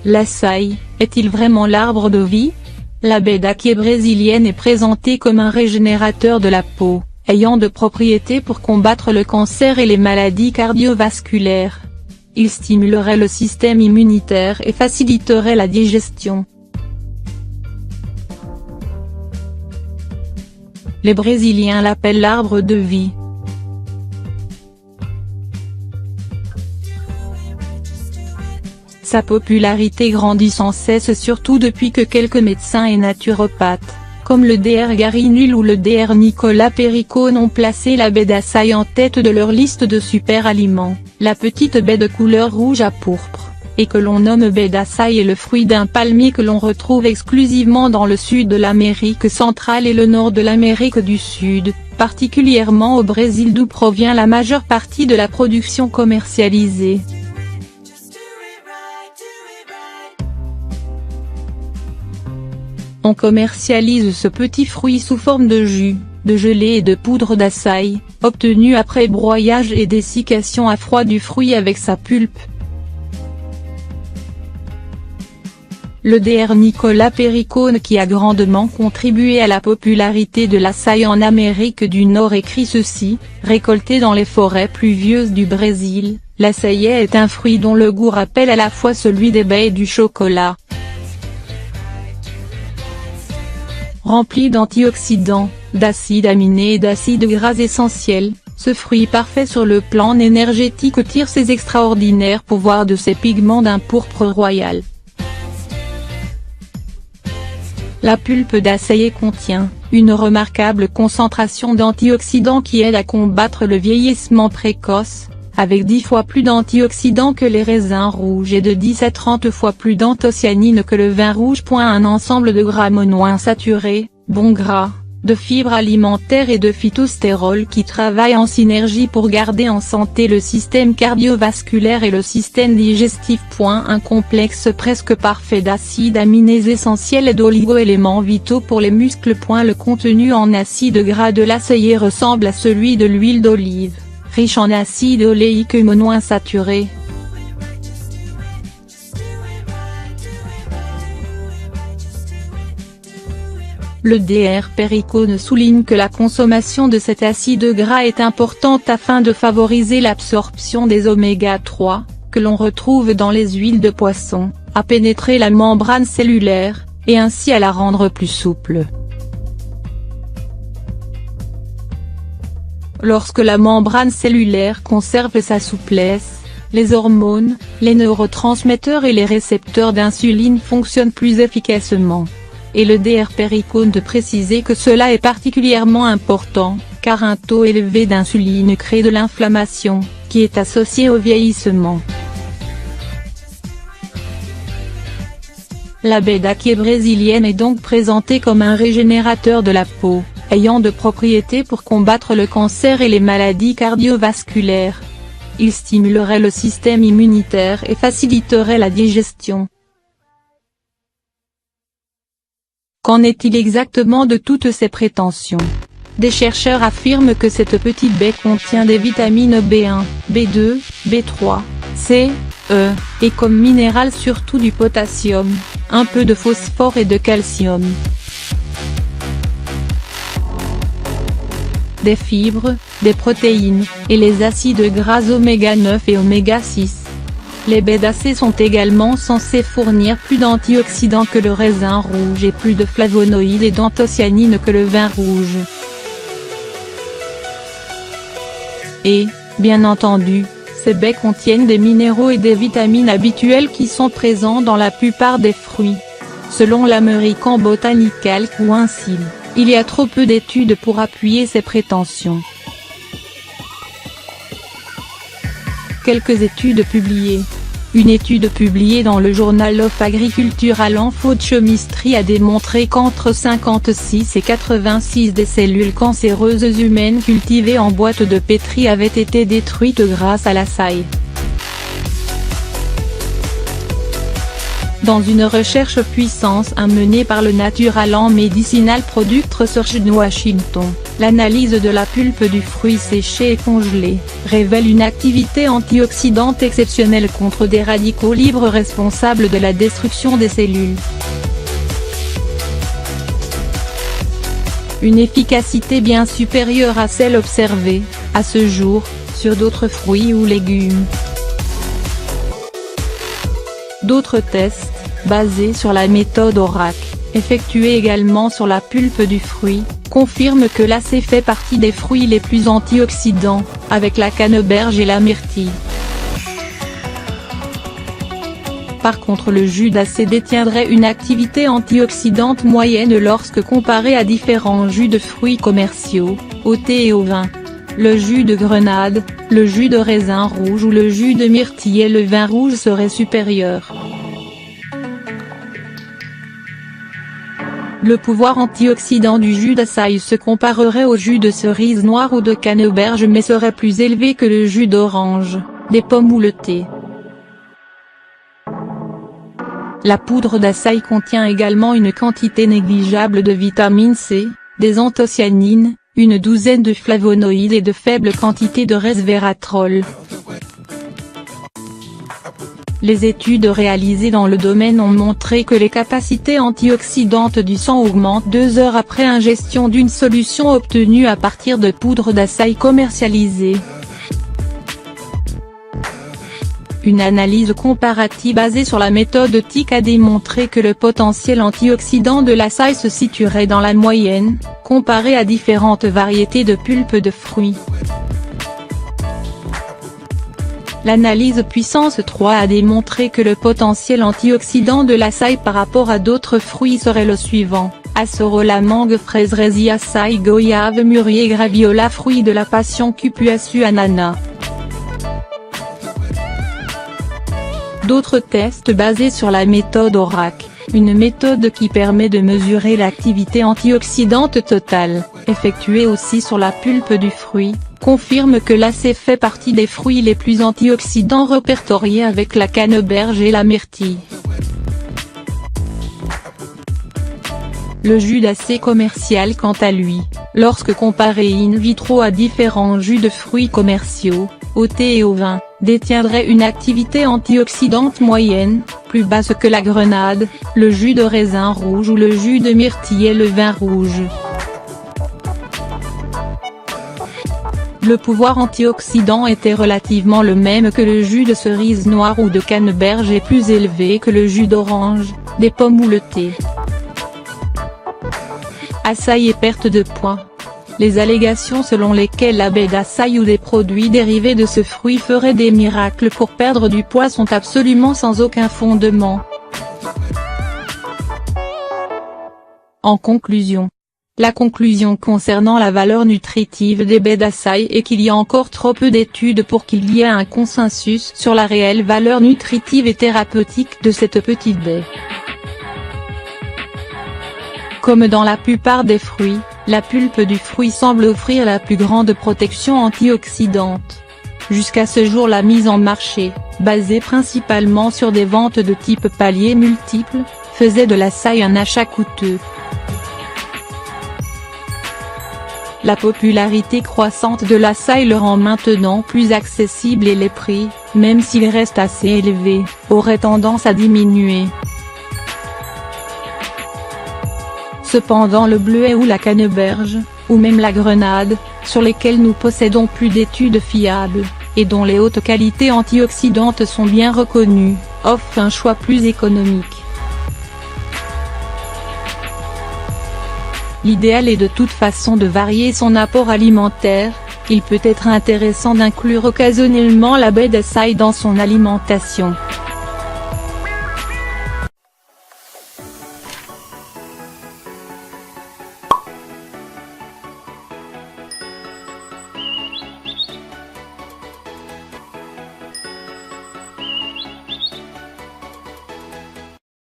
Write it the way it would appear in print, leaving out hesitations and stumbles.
L'açaï, est-il vraiment l'arbre de vie? La baie d'Aquai brésilienne est présentée comme un régénérateur de la peau, ayant de propriétés pour combattre le cancer et les maladies cardiovasculaires. Il stimulerait le système immunitaire et faciliterait la digestion. Les Brésiliens l'appellent l'arbre de vie. Sa popularité grandit sans cesse, surtout depuis que quelques médecins et naturopathes, comme le Dr Gary Null ou le Dr Nicolas Perricone, ont placé la baie d'açaï en tête de leur liste de super aliments. La petite baie de couleur rouge à pourpre, et que l'on nomme baie d'açaï, est le fruit d'un palmier que l'on retrouve exclusivement dans le sud de l'Amérique centrale et le nord de l'Amérique du Sud, particulièrement au Brésil d'où provient la majeure partie de la production commercialisée. On commercialise ce petit fruit sous forme de jus, de gelée et de poudre d'açaï, obtenue après broyage et dessiccation à froid du fruit avec sa pulpe. Le Dr Nicolas Perricone, qui a grandement contribué à la popularité de l'açaï en Amérique du Nord, écrit ceci: récolté dans les forêts pluvieuses du Brésil, l'açaï est un fruit dont le goût rappelle à la fois celui des baies et du chocolat. Rempli d'antioxydants, d'acides aminés et d'acides gras essentiels, ce fruit parfait sur le plan énergétique tire ses extraordinaires pouvoirs de ses pigments d'un pourpre royal. La pulpe d'açaï contient une remarquable concentration d'antioxydants qui aident à combattre le vieillissement précoce, avec 10 fois plus d'antioxydants que les raisins rouges et de 10 à 30 fois plus d'anthocyanines que le vin rouge. Un ensemble de gras monoinsaturés, bons gras, de fibres alimentaires et de phytostérol qui travaillent en synergie pour garder en santé le système cardiovasculaire et le système digestif. Un complexe presque parfait d'acides aminés essentiels et d'oligo-éléments vitaux pour les muscles. Le contenu en acides gras de l'açaï ressemble à celui de l'huile d'olive, riche en acides oléiques monoinsaturés. Le Dr Perricone souligne que la consommation de cet acide gras est importante afin de favoriser l'absorption des oméga 3, que l'on retrouve dans les huiles de poisson, à pénétrer la membrane cellulaire, et ainsi à la rendre plus souple. Lorsque la membrane cellulaire conserve sa souplesse, les hormones, les neurotransmetteurs et les récepteurs d'insuline fonctionnent plus efficacement. Et le Dr Perricone de préciser que cela est particulièrement important, car un taux élevé d'insuline crée de l'inflammation, qui est associée au vieillissement. La baie d'Aquai brésilienne est donc présentée comme un régénérateur de la peau, ayant de propriétés pour combattre le cancer et les maladies cardiovasculaires. Il stimulerait le système immunitaire et faciliterait la digestion. Qu'en est-il exactement de toutes ces prétentions? Des chercheurs affirment que cette petite baie contient des vitamines B1, B2, B3, C, E, et comme minéral surtout du potassium, un peu de phosphore et de calcium. Des fibres, des protéines, et les acides gras oméga 9 et oméga 6. Les baies d'açaï sont également censées fournir plus d'antioxydants que le raisin rouge et plus de flavonoïdes et d'anthocyanines que le vin rouge. Et, bien entendu, ces baies contiennent des minéraux et des vitamines habituels qui sont présents dans la plupart des fruits. Selon l'American Botanical Council, il y a trop peu d'études pour appuyer ces prétentions. Quelques études publiées. Une étude publiée dans le Journal of Agricultural and Food Chemistry a démontré qu'entre 56 et 86 des cellules cancéreuses humaines cultivées en boîte de pétri avaient été détruites grâce à l'açaï. Dans une recherche puissance 1 menée par le Natural and Medicinal Product Research de Washington, l'analyse de la pulpe du fruit séché et congelé révèle une activité antioxydante exceptionnelle contre des radicaux libres responsables de la destruction des cellules. Une efficacité bien supérieure à celle observée, à ce jour, sur d'autres fruits ou légumes. D'autres tests, basés sur la méthode ORAC, effectués également sur la pulpe du fruit, confirment que l'acé fait partie des fruits les plus antioxydants, avec la canneberge et la myrtille. Par contre le jus d'acé détiendrait une activité antioxydante moyenne lorsque comparé à différents jus de fruits commerciaux, au thé et au vin. Le jus de grenade, le jus de raisin rouge ou le jus de myrtille et le vin rouge seraient supérieurs. Le pouvoir antioxydant du jus d'açaï se comparerait au jus de cerise noire ou de canneberge mais serait plus élevé que le jus d'orange, des pommes ou le thé. La poudre d'açaï contient également une quantité négligeable de vitamine C, des anthocyanines, une douzaine de flavonoïdes et de faibles quantités de resveratrol. Les études réalisées dans le domaine ont montré que les capacités antioxydantes du sang augmentent 2 heures après ingestion d'une solution obtenue à partir de poudre d'açaï commercialisée. Une analyse comparative basée sur la méthode TIC a démontré que le potentiel antioxydant de l'açaï se situerait dans la moyenne, comparé à différentes variétés de pulpe de fruits. L'analyse puissance 3 a démontré que le potentiel antioxydant de l'açaï par rapport à d'autres fruits serait le suivant: acerola, mangue, fraise, raisin, açaï, goyave, mûrier, graviola, fruits de la passion, cupuaçu, ananas. D'autres tests basés sur la méthode ORAC, une méthode qui permet de mesurer l'activité antioxydante totale, effectuée aussi sur la pulpe du fruit, confirment que l'acé fait partie des fruits les plus antioxydants répertoriés avec la canneberge et la myrtille. Le jus d'acé commercial quant à lui, lorsque comparé in vitro à différents jus de fruits commerciaux, au thé et au vin, détiendrait une activité antioxydante moyenne, plus basse que la grenade, le jus de raisin rouge ou le jus de myrtille et le vin rouge. Le pouvoir antioxydant était relativement le même que le jus de cerise noire ou de canneberge et plus élevé que le jus d'orange, des pommes ou le thé. Açaï et perte de poids. Les allégations selon lesquelles la baie d'açaï ou des produits dérivés de ce fruit feraient des miracles pour perdre du poids sont absolument sans aucun fondement. En conclusion. La conclusion concernant la valeur nutritive des baies d'açaï est qu'il y a encore trop peu d'études pour qu'il y ait un consensus sur la réelle valeur nutritive et thérapeutique de cette petite baie. Comme dans la plupart des fruits, la pulpe du fruit semble offrir la plus grande protection antioxydante. Jusqu'à ce jour la mise en marché, basée principalement sur des ventes de type palier multiples, faisait de l'açaï un achat coûteux. La popularité croissante de l'açaï le rend maintenant plus accessible et les prix, même s'ils restent assez élevés, auraient tendance à diminuer. Cependant le bleuet ou la canneberge, ou même la grenade, sur lesquels nous possédons plus d'études fiables, et dont les hautes qualités antioxydantes sont bien reconnues, offrent un choix plus économique. L'idéal est de toute façon de varier son apport alimentaire, il peut être intéressant d'inclure occasionnellement la baie d'açaï dans son alimentation.